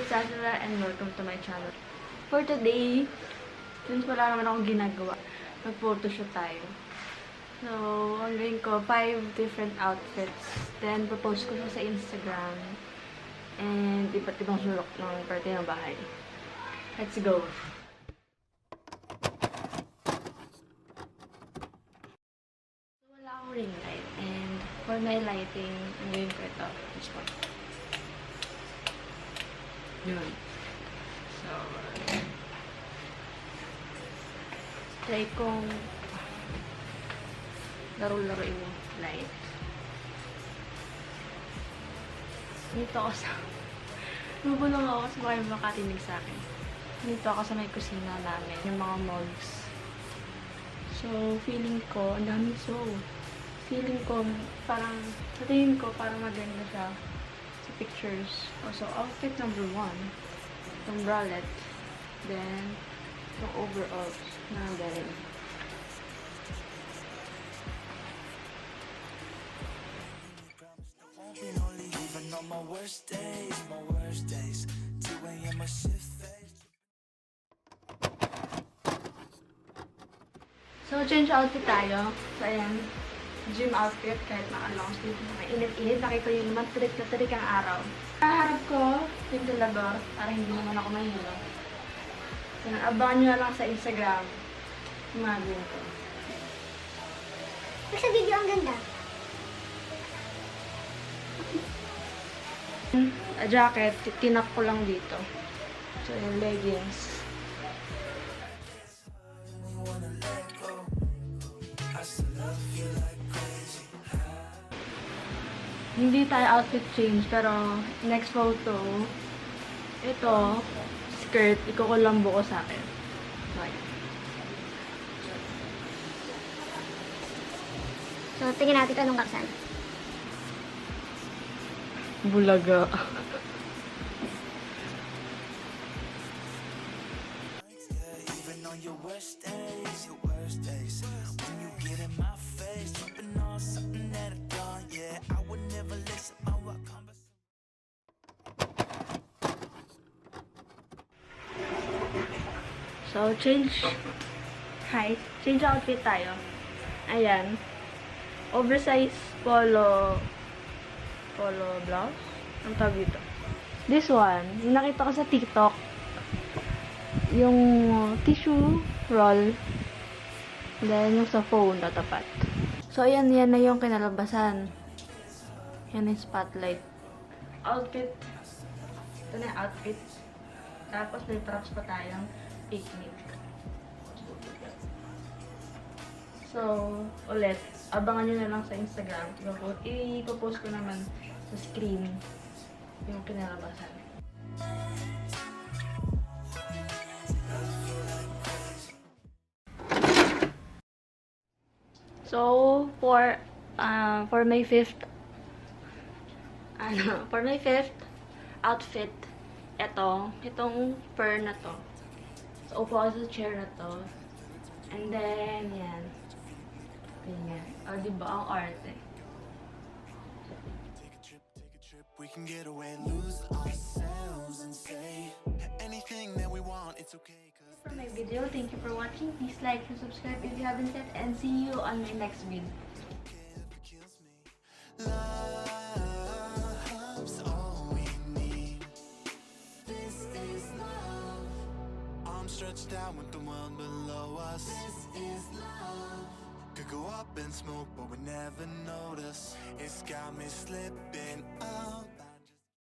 it's Angela and welcome to my channel. For today, since wala naman akong ginagawa, mag-photoshoot tayo. So, ang gawin ko, 5 different outfits. Then, propose ko siya sa Instagram. And, iba't ibang sulok ng parte ng bahay. Let's go! So, wala akong ring light. And, for my lighting, ang gawin ko ito. This one. Yun. So, try kong laro-laro yung light. Dito ako sa... Nabulong ako kasi baka makatinig sa akin. Dito ako sa may kusina namin, yung mga mugs. So, feeling ko, ang dami feeling ko, parang, sa tingin ko, parang maganda siya sa pictures. Also, outfit number 1, itong bralette. Then, itong overalls na galing. So, change outfit tayo. So, ayan. Gym outfit. Kahit naka-long sleeve. Naka-init-init. Nakita yun naman. Tirik na tirik ang araw. Kaharap ko, yung talaba. Para hindi naman ako mahilo. So, abangan nyo lang sa Instagram. Imagine ko. Pag sa video, ang ganda. A jacket. Tinak ko lang dito. So, yung leggings. Hindi tayo outfit change, pero next photo, ito, skirt, ikukulambo ko sa akin. Okay. So, tingnan natin anong kaksan. Bulaga. So, change outfit tayo. Ayan. Oversized polo blouse. Ang tawag dito. This one, yung nakita ko sa TikTok. Yung tissue roll. Then, yung sa phone, tatapat. So, ayan, yan na yung kinalabasan. Yan yung spotlight. Outfit. Ito na yung outfit. Tapos, may props pa tayong picnic. So, ulit, abangan nyo na lang sa Instagram. Ipopost ko naman sa screen yung kinalabasan. So, for my fifth outfit, itong fur na to. So, upo ako sa chair na to. And then, yan. Ganyan. O, diba? Ang arte. We can get away, lose ourselves and say anything that we want, it's okay. For my video, thank you for watching. Please like and subscribe if you haven't yet. And see you on my next video. Love's all we need. This is love. Arms stretched out with the world below us. This is love. Could go up in smoke, but we never notice. It's got me slipping up.